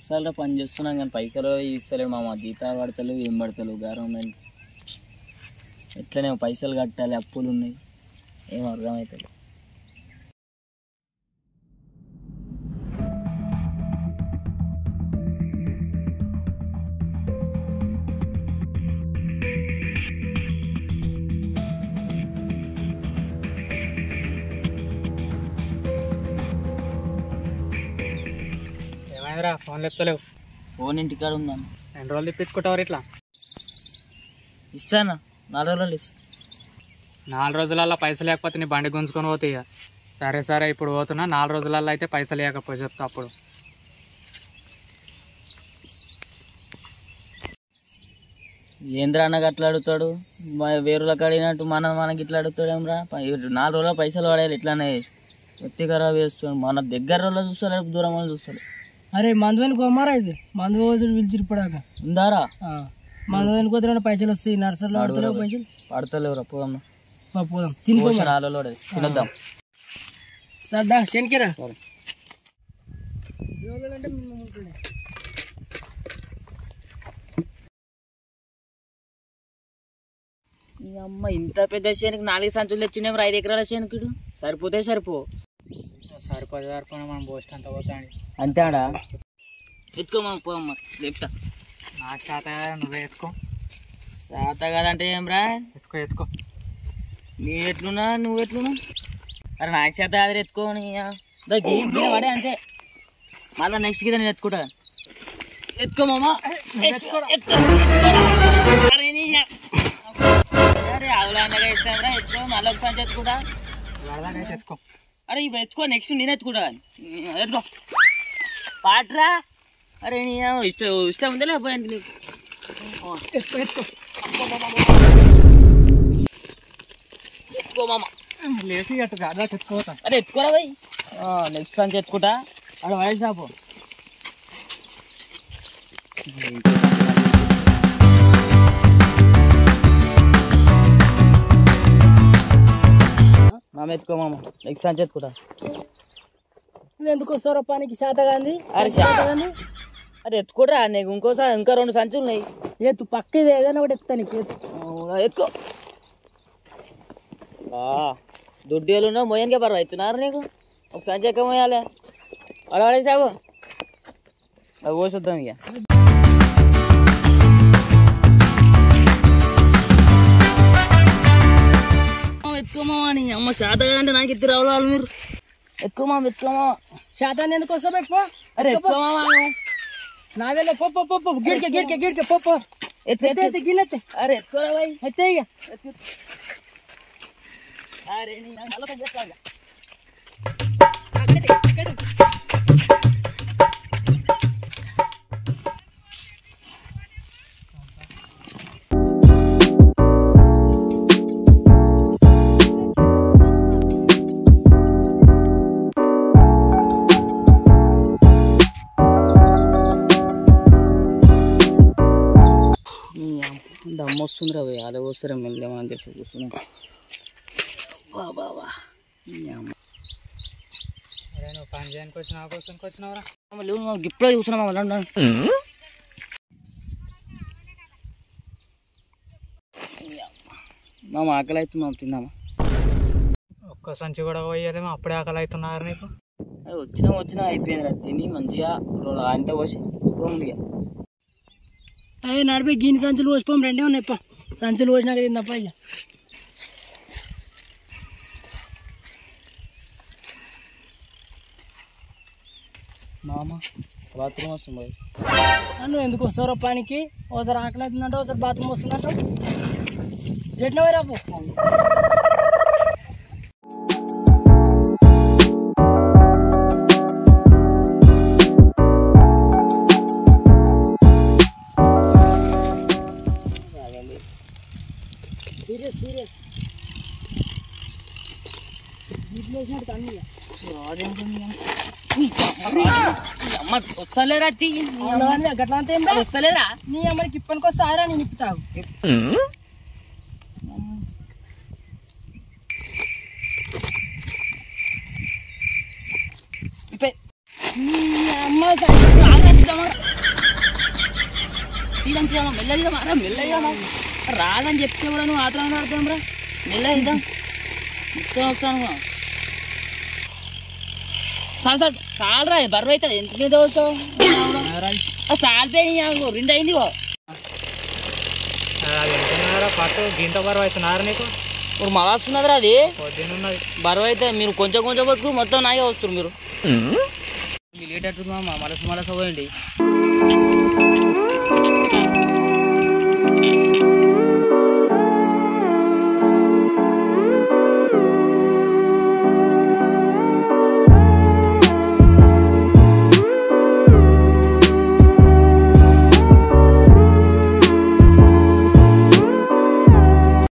సంవత్సరాలు పని చేస్తున్నాం కానీ పైసలు ఇస్తలేడు మామ. జీతాలు పడతలేవు, ఏం పడతలేవు. గవర్నమెంట్ ఎట్లనే పైసలు కట్టాలి, అప్పులు ఉన్నాయి, ఏం అర్థమవుతుంది. ఏమైందిరా ఫోన్ లేపుతలేవు? ఫోన్ ఇంటికాడ ఉందన్న. ఎన్ని రోజులు తెప్పించుకుంటావు ఇట్లా? ఇస్తానా 4 రోజులు ఇస్తా. 4 రోజులలో పైసలు లేకపోతే నీ బండి గుంజుకొని పోతాయి ఇక. సరే సరే ఇప్పుడు పోతున్నా, 4 రోజులలో అయితే పైసలు లేకపోతే చెప్తా అప్పుడు. ఏంద్రా అన్నకి అట్లా అడుగుతాడు, వేరులకు అడిగినట్టు మనకి ఇట్లా అడుగుతాడేమ్రా. 4 రోజుల పైసలు పడేయాలి, ఇట్లానే ఎత్తి ఖరాబ్ చేస్తాడు. మన దగ్గర రోజులు చూస్తాడు, దూరం వాళ్ళు చూస్తాడు. అరే మందువని కొమ్మారా ఇది, మందు రోజులు పిలిచి ఇప్పడాక ఉందారా? మందువని కొద్దిగా పైసలు వస్తాయి, నర్సరీలో పడతలేవు పైసలు. పడతలేవురా, పోదాం పోదాం తినుకో. 4 రోజులు తినొద్దాం. సర్దా శనికిరా. అమ్మ ఇంత పెద్ద చేనుకి 4 సంచులు తెచ్చినేమో. 5 ఎకరాల చేనుకుడు సరిపోతే సరిపోదు మనం పోస్ట్ అంతా పోతాండి అంతే. ఆడా ఎత్తుకోమా, పోమ్మా లేపుతా. నాకు చేత కదా, నువ్వే ఎత్తుకో. చేత కాదంటే ఏమ్రా? ఎత్తుకో. నీ ఎట్లున్నా, నువ్వు ఎట్లున్నా? అరే నాకు చేత కాదు, ఎత్తుకోని పడే అంతే. మళ్ళీ నెక్స్ట్ కి నేను ఎత్తుకుంటా. ఎత్తుకోమా. అరే అవులాగా ఇస్తారా? ఎత్తుకో, మళ్ళీ ఒకసారి ఎత్తుకుంటా. ఎత్తుకో. అరే ఇప్పుడు ఎత్తుకో, నెక్స్ట్ నేను ఎత్తుకుంటా. ఎత్తుకో పాట్రా. అరే నీ ఇష్టం ఉందా లేకపోయింది నీకు? ఎత్తుకో మామ. లేచి ఎత్తుకోతా. అరే ఎత్తుకోరా పోయి, నెక్స్ట్ సంచి ఎత్తుకుంటా. అక్కడ వయసు షాపు మామ. ఎత్తుకో మామ, నెక్స్ట్ సంచి ఎత్తుకుంటా. నువ్వు ఎందుకు వస్తారో పనికి చేత కానీ? అరే అరే ఎత్తుకోరా, నీకు ఇంకోసారి ఇంకా 2 సంచులు ఉన్నాయి. ఎత్తు పక్క ఇది ఏదైనా ఒకటి ఎత్తా నీకు. ఎత్తుకో. దుడ్డీలు మోయనికే పర్వ అవుతున్నారు నీకు. ఒక సంచి ఎక్కువ మోయాలి. అడవాడే సాబు అది పోసొద్దాం ఇక. ఎత్తుకోమా. నీ అమ్మ శాత కదంటే నాకు ఎత్తి రావాలి మీరు. ఎక్కువ శాతాన్ని ఎందుకు వస్తా పో. అరే ఎక్కువ నాదే పప్పు గిడికే పప్పు ఎత్తే గిన్నెత్తే. అరే ఎత్తుకోరా బాయ్, ఎత్తే ఇక. అరే నీ దమ్ము వస్తుంది రా పోయి. అలా వస్తారా మెల్లేమని తెలిసి కూర్చున్నాం. బాబా నువ్వు పని చేయడానికి వచ్చిన కోసం వచ్చినావురా? ఇప్పుడే చూస్తున్నాం. మా ఆకలి అవుతుంది, తిందామా? ఒక్క సంచి కూడా పోయేదేమో, అప్పుడే ఆకలి అవుతున్నారు నీకు. వచ్చినా అయిపోయింది రా. తిని మంచిగా అంతా పోసి ఉంది. అయ్యే నడిపి గిన్నె సంచులు పోసిపోం, 2 ఉన్నాయి. సంచులు పోసినాక తిందప్ప. ఇక మామ బాత్రూమ్ వస్తుంది. నువ్వు ఎందుకు వస్తారో పనికి? ఒకసారి ఆకలి అవుతుందంట, ఒకసారి బాత్రూమ్ వస్తుందంట. జట్ల పోయి రాపు. సీరియస్ వస్తలేరా? గట్లా అంతా ఏం వస్తలేరా? నీ అమ్మకి ఇప్పటికి వస్తారా? నేను ఇప్పుతావు. అమ్మ ఇద్దామా మెల్లగా ఇద్దామా రా మెల్లగా రాదని చెప్తే కూడా నువ్వు ఆత్రం ఆడతాం రా మెల్లగా ఇద్దాం మొత్తం వస్తాను చాలరా బరువు అవుతుంది ఎంత మీద వస్తావు చాలిపోయి రెండు అయింది పట్టు గింత బరువు అవుతున్నారు నీకు ఇప్పుడు మగాసుకున్నదిరా అది పొద్దున్నది బరువు అయితే మీరు కొంచెం కొంచెం వరకు మొత్తం నాగే వస్తారు మీరు లేట్ అట్టు మా మనసు పోయండి